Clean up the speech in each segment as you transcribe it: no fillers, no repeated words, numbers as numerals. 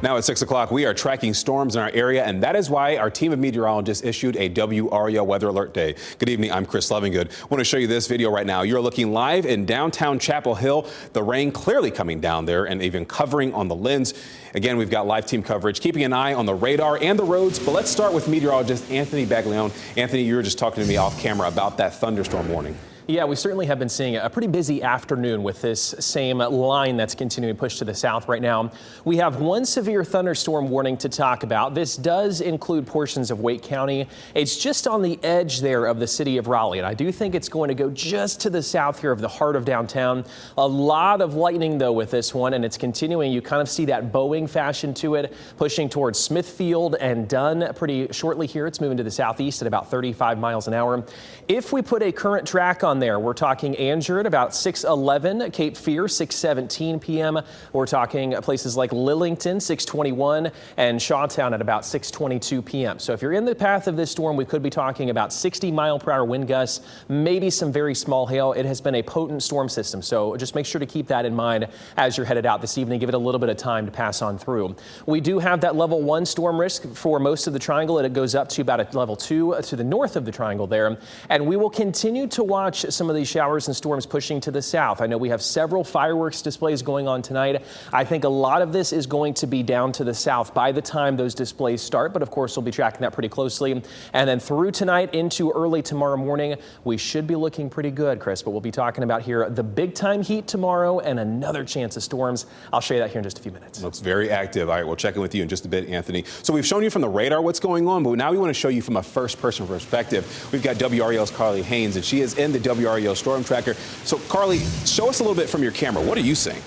Now at 6 o'clock, we are tracking storms in our area, and that is why our team of meteorologists issued a WRAL weather alert day. Good evening, I'm Chris Lovingood. I want to show you this video right now. You're looking live in downtown Chapel Hill. The rain clearly coming down there and even covering on the lens. Again, we've got live team coverage, keeping an eye on the radar and the roads. But let's start with meteorologist Anthony Baglione. Anthony, you were just talking to me off camera about that thunderstorm warning. Yeah, we certainly have been seeing a pretty busy afternoon with this same line that's continuing to push to the south right now. We have one severe thunderstorm warning to talk about. This does include portions of Wake County. It's just on the edge there of the city of Raleigh, and I do think it's going to go just to the south here of the heart of downtown. A lot of lightning, though, with this one, and it's continuing. You kind of see that bowing fashion to it, pushing towards Smithfield and Dunn pretty shortly here. It's moving to the southeast at about 35 miles an hour. If we put a current track on there, we're talking Angier at about 6:11, Cape Fear 6:17 p.m. We're talking places like Lillington 6:21 and Shawtown at about 6:22 p.m. So if you're in the path of this storm, we could be talking about 60-mile-per-hour wind gusts, maybe some very small hail. It has been a potent storm system, so just make sure to keep that in mind as you're headed out this evening. Give it a little bit of time to pass on through. We do have that level 1 storm risk for most of the triangle, and it goes up to about a level 2 to the north of the triangle there. And we will continue to watch some of these showers and storms pushing to the south. I know we have several fireworks displays going on tonight. I think a lot of this is going to be down to the south by the time those displays start, but of course we'll be tracking that pretty closely. And then through tonight into early tomorrow morning, we should be looking pretty good, Chris, but we'll be talking about here the big time heat tomorrow and another chance of storms. I'll show you that here in just a few minutes. Looks very active. All right, we'll check in with you in just a bit, Anthony. So we've shown you from the radar what's going on, but now we want to show you from a first-person perspective. We've got WRAL's Carly Haynes, and she is in the WRAL Storm Tracker. So, Carly, show us a little bit from your camera. What are you seeing?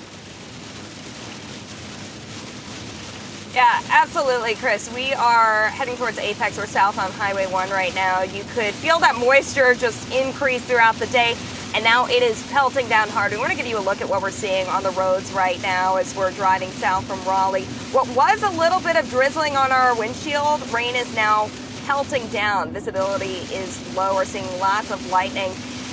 Yeah, absolutely, Chris. We are heading towards Apex. We're south on Highway 1 right now. You could feel that moisture just increase throughout the day, and now it is pelting down hard. We want to give you a look at what we're seeing on the roads right now as we're driving south from Raleigh. What was a little bit of drizzling on our windshield, rain is now pelting down. Visibility is low. We're seeing lots of lightning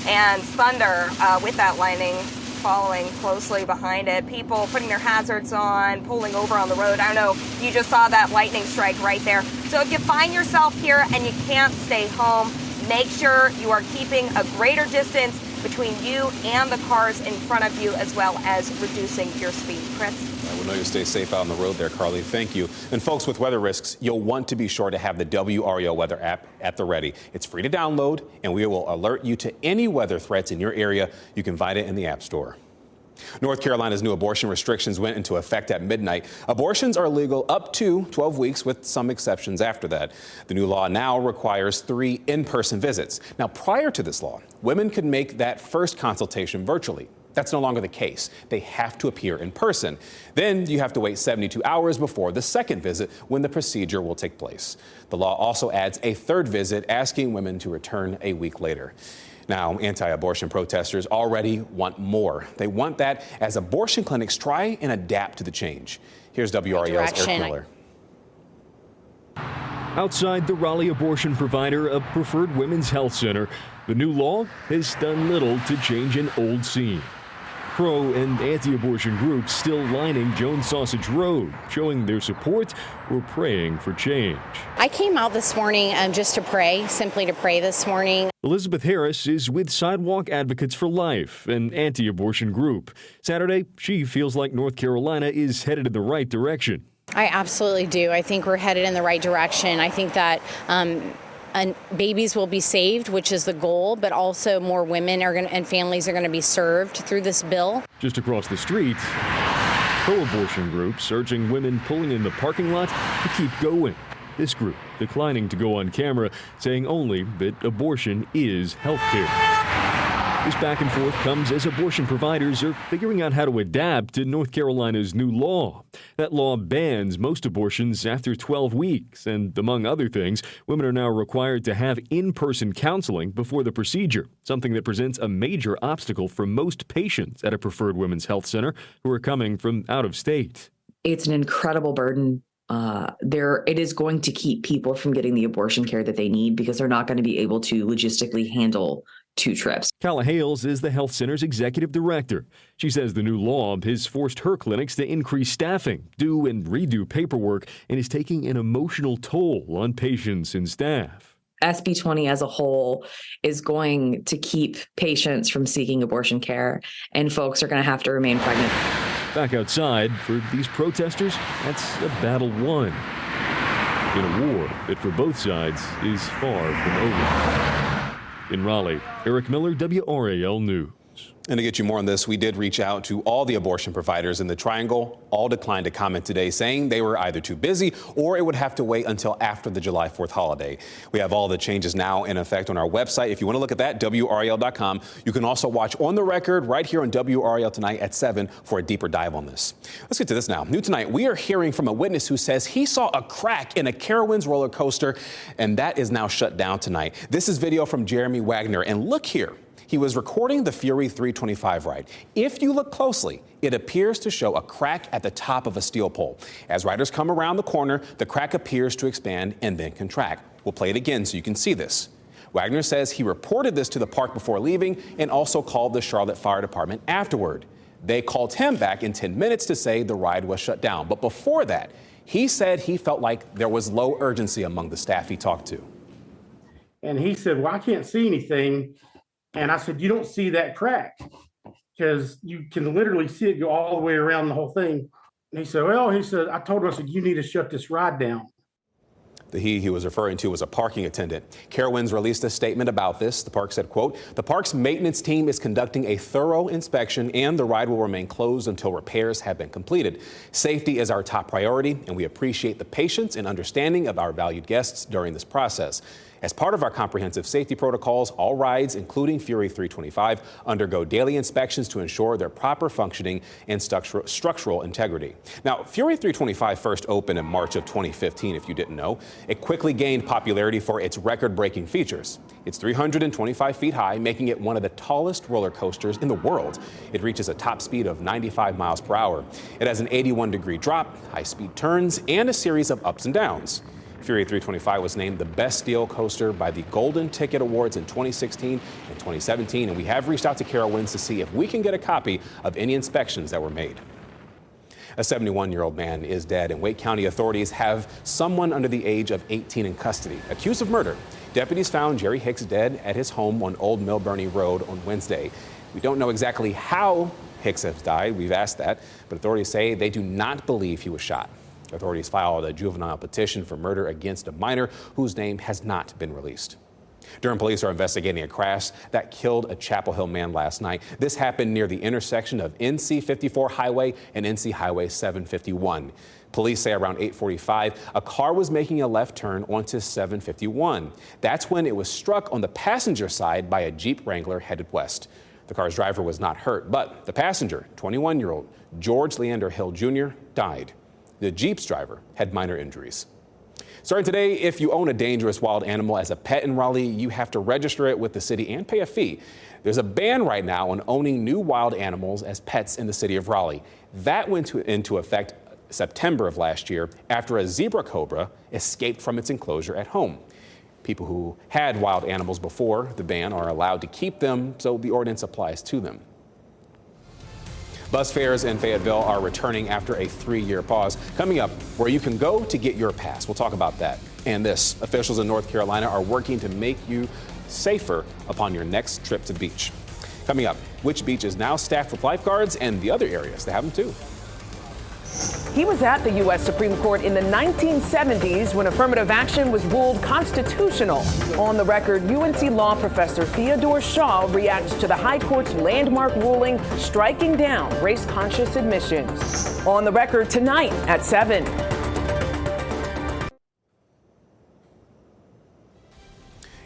and thunder with that lightning following closely behind it. People putting their hazards on, pulling over on the road. I don't know, you just saw that lightning strike right there. So if you find yourself here and you can't stay home, make sure you are keeping a greater distance between you and the cars in front of you, as well as reducing your speed. Chris? We know you'll stay safe out on the road there, Carly. Thank you. And folks, with weather risks, you'll want to be sure to have the WRAL weather app at the ready. It's free to download, and we will alert you to any weather threats in your area. You can find it in the App Store. North Carolina's new abortion restrictions went into effect at midnight. Abortions are legal up to 12 weeks with some exceptions after that. The new law now requires 3 in-person visits. Now, prior to this law, women could make that first consultation virtually. That's no longer the case. They have to appear in person. Then you have to wait 72 hours before the second visit when the procedure will take place. The law also adds a third visit, asking women to return a week later. Now, anti-abortion protesters already want more. They want that as abortion clinics try and adapt to the change. Here's WRAL's Eric Miller. Outside the Raleigh abortion provider, a preferred women's health center, the new law has done little to change an old scene. Pro and anti-abortion groups still lining Jones Sausage Road, showing their support or praying for change. I came out this morning just to pray, simply to pray this morning. Elizabeth Harris is with Sidewalk Advocates for Life, an anti-abortion group. Saturday, she feels like North Carolina is headed in the right direction. I absolutely do. I think we're headed in the right direction. I think that and babies will be saved, which is the goal, but also more women and families are going to be served through this bill. Just across the street, pro-abortion groups urging women pulling in the parking lot to keep going. This group declining to go on camera, saying only that abortion is health care. This back and forth comes as abortion providers are figuring out how to adapt to North Carolina's new law. That law bans most abortions after 12 weeks, and among other things, women are now required to have in-person counseling before the procedure, something that presents a major obstacle for most patients at a preferred women's health center who are coming from out of state. It's an incredible burden. It is going to keep people from getting the abortion care that they need because they're not going to be able to logistically handle 2 trips. Kala Hales is the health center's executive director. She says the new law has forced her clinics to increase staffing, do and redo paperwork, and is taking an emotional toll on patients and staff. SB 20 as a whole is going to keep patients from seeking abortion care, and folks are going to have to remain pregnant. Back outside, for these protesters, that's a battle won in a war that for both sides is far from over. In Raleigh, Eric Miller, WRAL News. And to get you more on this, we did reach out to all the abortion providers in the Triangle. All declined to comment today, saying they were either too busy or it would have to wait until after the July 4th holiday. We have all the changes now in effect on our website. If you want to look at that, WRAL.com. You can also watch On the Record right here on WRAL tonight at 7 for a deeper dive on this. Let's get to this now. New tonight, we are hearing from a witness who says he saw a crack in a Carowinds roller coaster, and that is now shut down tonight. This is video from Jeremy Wagner, and look here. He was recording the Fury 325 ride. If you look closely, it appears to show a crack at the top of a steel pole. As riders come around the corner, the crack appears to expand and then contract. We'll play it again so you can see this. Wagner says he reported this to the park before leaving and also called the Charlotte Fire Department afterward. They called him back in 10 minutes to say the ride was shut down. But before that, he said he felt like there was low urgency among the staff he talked to. And he said, well, I can't see anything. And I said, you don't see that crack because you can literally see it go all the way around the whole thing. And he said, well, I told her, I said, you need to shut this ride down. The he was referring to was a parking attendant. Carowinds released a statement about this. The park said, quote, the park's maintenance team is conducting a thorough inspection and the ride will remain closed until repairs have been completed. Safety is our top priority and we appreciate the patience and understanding of our valued guests during this process. As part of our comprehensive safety protocols, all rides, including Fury 325, undergo daily inspections to ensure their proper functioning and structural integrity. Now, Fury 325 first opened in March of 2015, if you didn't know. It quickly gained popularity for its record-breaking features. It's 325 feet high, making it one of the tallest roller coasters in the world. It reaches a top speed of 95 miles per hour. It has an 81-degree drop, high-speed turns, and a series of ups and downs. Fury 325 was named the best steel coaster by the Golden Ticket Awards in 2016 and 2017, and we have reached out to Carowinds to see if we can get a copy of any inspections that were made. A 71-year-old man is dead, and Wake County authorities have someone under the age of 18 in custody, accused of murder. Deputies found Jerry Hicks dead at his home on Old Mill Burney Road on Wednesday. We don't know exactly how Hicks has died. We've asked that, but authorities say they do not believe he was shot. Authorities filed a juvenile petition for murder against a minor whose name has not been released. Durham police are investigating a crash that killed a Chapel Hill man last night. This happened near the intersection of NC 54 Highway and NC Highway 751. Police say around 8:45, a car was making a left turn onto 751. That's when it was struck on the passenger side by a Jeep Wrangler headed west. The car's driver was not hurt, but the passenger, 21-year-old George Leander Hill Jr., died. The Jeep's driver had minor injuries. Starting today, if you own a dangerous wild animal as a pet in Raleigh, you have to register it with the city and pay a fee. There's a ban right now on owning new wild animals as pets in the city of Raleigh. That went into effect September of last year after a zebra cobra escaped from its enclosure at home. People who had wild animals before the ban are allowed to keep them, so the ordinance applies to them. Bus fares in Fayetteville are returning after a 3-year pause. Coming up, where you can go to get your pass. We'll talk about that. And this, officials in North Carolina are working to make you safer upon your next trip to the beach. Coming up, which beach is now staffed with lifeguards and the other areas that have them too. He was at the U.S. Supreme Court in the 1970s when affirmative action was ruled constitutional. On the record, UNC law professor Theodore Shaw reacts to the High Court's landmark ruling striking down race-conscious admissions. On the record tonight at 7.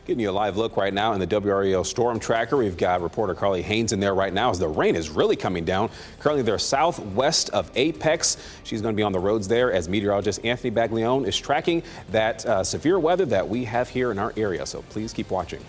Getting you a live look right now in the WRAL Storm Tracker. We've got reporter Carly Haynes in there right now as the rain is really coming down. Currently, they're southwest of Apex. She's going to be on the roads there as meteorologist Anthony Baglione is tracking that severe weather that we have here in our area. So please keep watching.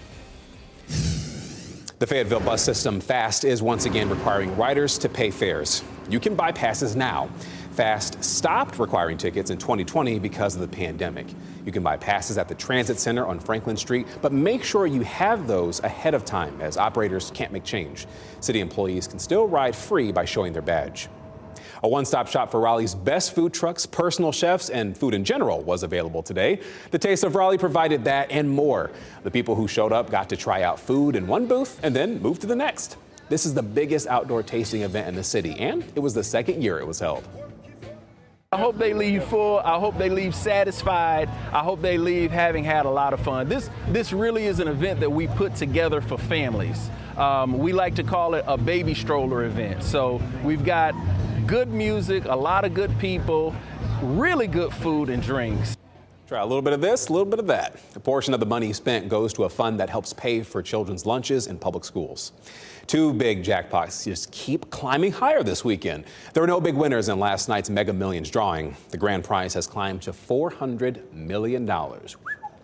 The Fayetteville bus system, FAST, is once again requiring riders to pay fares. You can buy passes now. FAST stopped requiring tickets in 2020 because of the pandemic. You can buy passes at the Transit Center on Franklin Street, but make sure you have those ahead of time as operators can't make change. City employees can still ride free by showing their badge. A one-stop shop for Raleigh's best food trucks, personal chefs, and food in general was available today. The Taste of Raleigh provided that and more. The people who showed up got to try out food in one booth and then move to the next. This is the biggest outdoor tasting event in the city, and it was the second year it was held. I hope they leave full. I hope they leave satisfied. I hope they leave having had a lot of fun. This really is an event that we put together for families. We like to call it a baby stroller event. So we've got good music, a lot of good people, really good food and drinks. Try a little bit of this, a little bit of that. A portion of the money spent goes to a fund that helps pay for children's lunches in public schools. Two big jackpots just keep climbing higher this weekend. There were no big winners in last night's Mega Millions drawing. The grand prize has climbed to $400 million.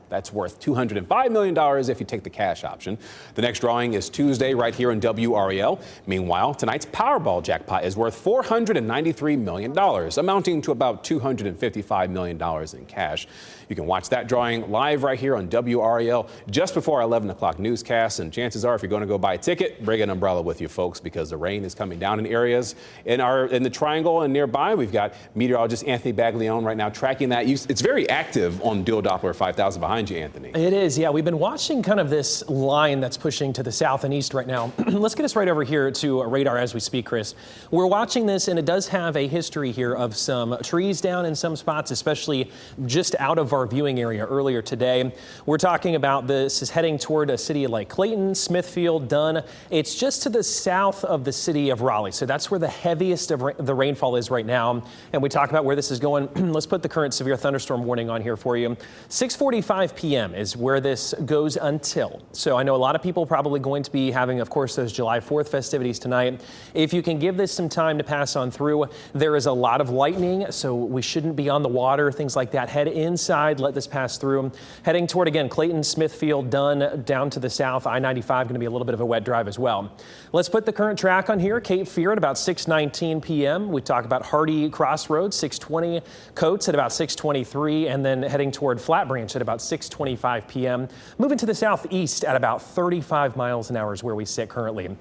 That's worth $205 million if you take the cash option. The next drawing is Tuesday right here in WRAL. Meanwhile, tonight's Powerball jackpot is worth $493 million, amounting to about $255 million in cash. You can watch that drawing live right here on WRAL just before our 11 o'clock newscast. And chances are, if you're going to go buy a ticket, bring an umbrella with you, folks, because the rain is coming down in areas in the Triangle and nearby. We've got meteorologist Anthony Baglione right now tracking that. It's very active on Dual Doppler 5000 behind you, Anthony. It is, yeah. We've been watching kind of this line that's pushing to the south and east right now. Let's get us right over here to radar as we speak, Chris. We're watching this, and it does have a history here of some trees down in some spots, especially just out of our viewing area earlier today. We're talking about this is heading toward a city like Clayton, Smithfield, Dunn. It's just to the south of the city of Raleigh. So that's where the heaviest of the rainfall is right now. And we talk about where this is going. Let's put the current severe thunderstorm warning on here for you. 6:45 p.m. is where this goes until. So I know a lot of people probably going to be having, of course, those July 4th festivities tonight. If you can give this some time to pass on through, there is a lot of lightning, so we shouldn't be on the water, things like that. Head inside, let this pass through. Heading toward, again, Clayton, Smithfield, Dunn, down to the south. I-95 going to be a little bit of a wet drive as well. Let's put the current track on here. Cape Fear at about 6:19 p.m. We talk about Hardy Crossroads, 6:20. Coates at about 6:23, and then heading toward Flat Branch at about 6:25 p.m. Moving to the southeast at about 35 miles an hour is where we sit currently.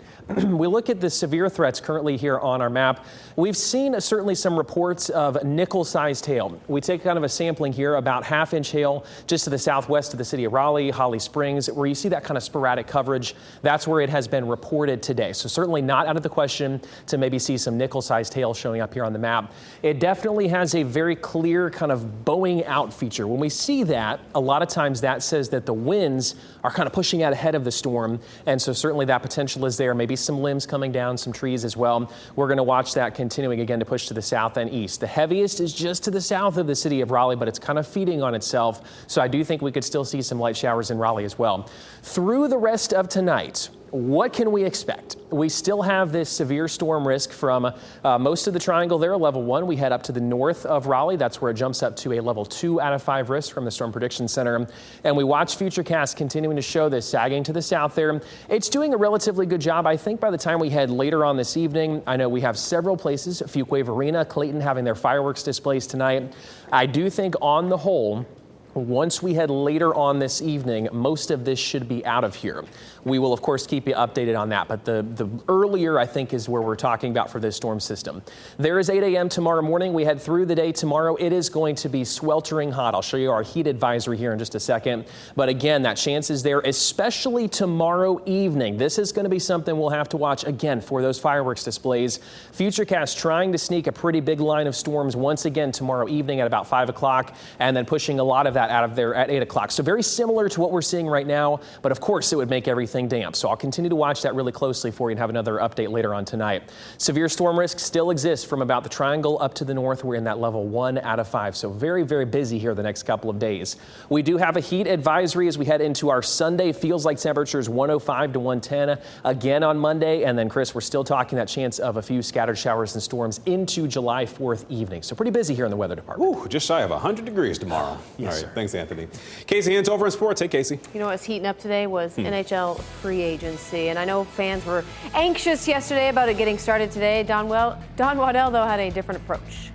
We look at the severe threats currently here on our map. We've seen certainly some reports of nickel-sized hail. We take kind of a sampling here, about half-inch hail just to the southwest of the city of Raleigh, Holly Springs, where you see that kind of sporadic coverage. That's where it has been reported today. So certainly not out of the question to maybe see some nickel-sized hail showing up here on the map. It definitely has a very clear kind of bowing out feature. When we see that, a lot of times that says that the winds are kind of pushing out ahead of the storm. And so certainly that potential is there. Maybe some limbs coming down, some trees as well. We're going to watch that continuing again to push to the south and east. The heaviest is just to the south of the city of Raleigh, but it's kind of feeding on itself. So I do think we could still see some light showers in Raleigh as well. Through the rest of tonight, what can we expect? We still have this severe storm risk from most of the Triangle there, level 1. We head up to the north of Raleigh. That's where it jumps up to a level 2 out of 5 risk from the Storm Prediction Center. And we watch Futurecast continuing to show this sagging to the south there. It's doing a relatively good job. I think by the time we head later on this evening, I know we have several places, Fuquay Arena, Clayton having their fireworks displays tonight. I do think on the whole, once we head later on this evening, most of this should be out of here. We will, of course, keep you updated on that. But the earlier, I think, is where we're talking about for this storm system. There is 8 a.m. tomorrow morning. We head through the day tomorrow. It is going to be sweltering hot. I'll show you our heat advisory here in just a second. But again, that chance is there, especially tomorrow evening. This is going to be something we'll have to watch again for those fireworks displays. Futurecast trying to sneak a pretty big line of storms once again tomorrow evening at about 5 o'clock, and then pushing a lot of that out of there at 8 o'clock. So very similar to what we're seeing right now, but of course it would make everything damp. So I'll continue to watch that really closely for you and have another update later on tonight. Severe storm risk still exists from about the Triangle up to the north. We're in that level 1 out of 5. So very, very busy here the next couple of days. We do have a heat advisory as we head into our Sunday. Feels like temperatures 105 to 110 again on Monday. And then, Chris, we're still talking that chance of a few scattered showers and storms into July 4th evening. So pretty busy here in the weather department. Ooh, just shy of 100 degrees tomorrow. Yes, all right, sir. Thanks, Anthony. Casey Hintz over in sports. Hey, Casey. You know what's heating up today was NHL free agency, and I know fans were anxious yesterday about it getting started today. Don Waddell, though, had a different approach.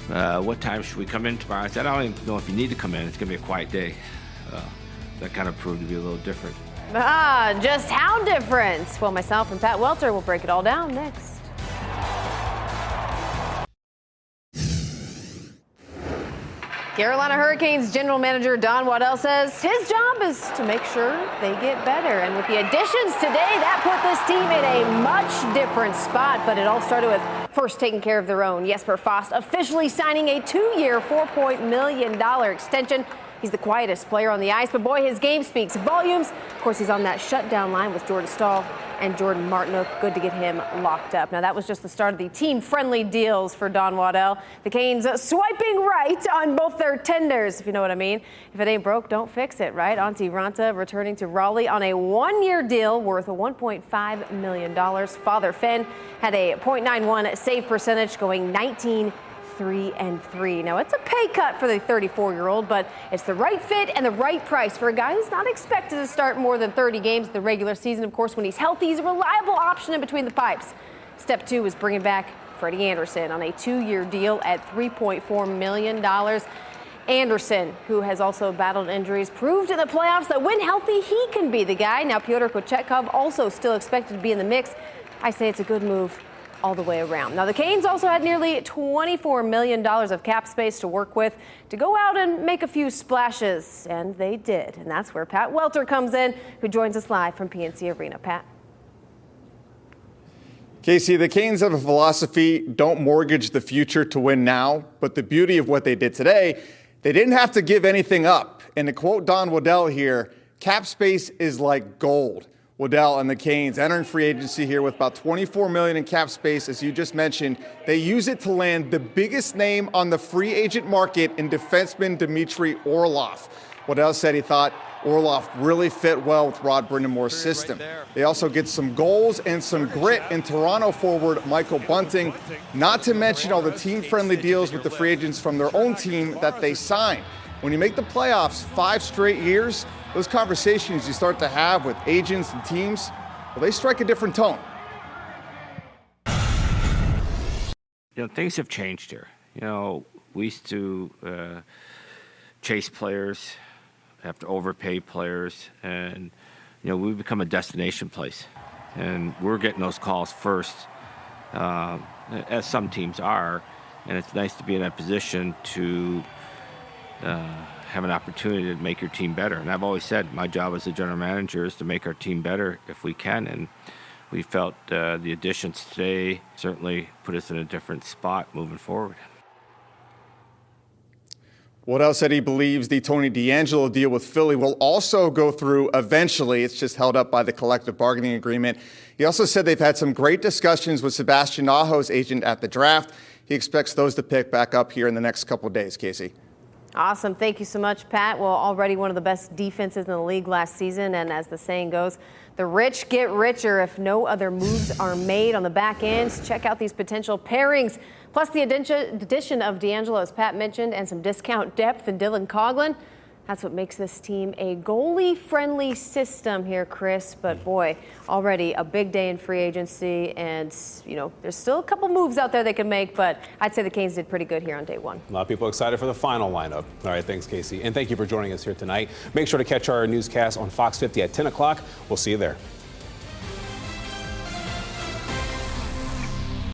what time should we come in tomorrow? I said, I don't even know if you need to come in. It's going to be a quiet day. That kind of proved to be a little different. Just how different? Well, myself and Pat Welter will break it all down next. Carolina Hurricanes general manager Don Waddell says his job is to make sure they get better. And with the additions today, that put this team in a much different spot. But it all started with first taking care of their own. Jesper Fast officially signing a 2-year, $4 million extension. He's the quietest player on the ice, but boy, his game speaks volumes. Of course, he's on that shutdown line with Jordan Staal and Jordan Martinook. Good to get him locked up. Now, that was just the start of the team-friendly deals for Don Waddell. The Canes swiping right on both their tenders, if you know what I mean. If it ain't broke, don't fix it, right? Antti Ranta returning to Raleigh on a 1-year deal worth $1.5 million. Father Finn had a .91 save percentage, going 19-3-3. Now, it's a pay cut for the 34-year-old, but it's the right fit and the right price for a guy who's not expected to start more than 30 games in the regular season. Of course, when he's healthy, he's a reliable option in between the pipes. Step 2 is bringing back Freddie Anderson on a 2-year deal at $3.4 million. Anderson, who has also battled injuries, proved in the playoffs that when healthy, he can be the guy. Now, Pyotr Kochetkov also still expected to be in the mix. I say it's a good move all the way around. Now, the Canes also had nearly $24 million of cap space to work with to go out and make a few splashes, and they did. And that's where Pat Welter comes in, who joins us live from PNC Arena. Pat. Casey, the Canes have a philosophy: don't mortgage the future to win now. But the beauty of what they did today, they didn't have to give anything up. And to quote Don Waddell here, cap space is like gold. Waddell and the Canes entering free agency here with about $24 million in cap space, as you just mentioned. They use it to land the biggest name on the free agent market in defenseman Dmitry Orlov. Waddell said he thought Orlov really fit well with Rod Brindamore's system. They also get some goals and some grit in Toronto forward Michael Bunting, not to mention all the team-friendly deals with the free agents from their own team that they signed. When you make the playoffs 5 straight years, those conversations you start to have with agents and teams, well, they strike a different tone. Things have changed here. We used to chase players, have to overpay players, and, we've become a destination place. And we're getting those calls first, as some teams are, and it's nice to be in that position to have an opportunity to make your team better. And I've always said my job as a general manager is to make our team better if we can. And we felt the additions today certainly put us in a different spot moving forward. Waddell said he believes the Tony DeAngelo deal with Philly will also go through eventually. It's just held up by the collective bargaining agreement. He also said they've had some great discussions with Sebastian Aho's agent at the draft. He expects those to pick back up here in the next couple of days, Casey. Awesome. Thank you so much, Pat. Well, already one of the best defenses in the league last season. And as the saying goes, the rich get richer if no other moves are made on the back end. Check out these potential pairings, plus the addition of DeAngelo, as Pat mentioned, and some discount depth in Dylan Coughlin. That's what makes this team a goalie-friendly system here, Chris. But boy, already a big day in free agency, and there's still a couple moves out there they can make. But I'd say the Canes did pretty good here on day one. A lot of people excited for the final lineup. All right, thanks, Casey, and thank you for joining us here tonight. Make sure to catch our newscast on Fox 50 at 10 o'clock. We'll see you there.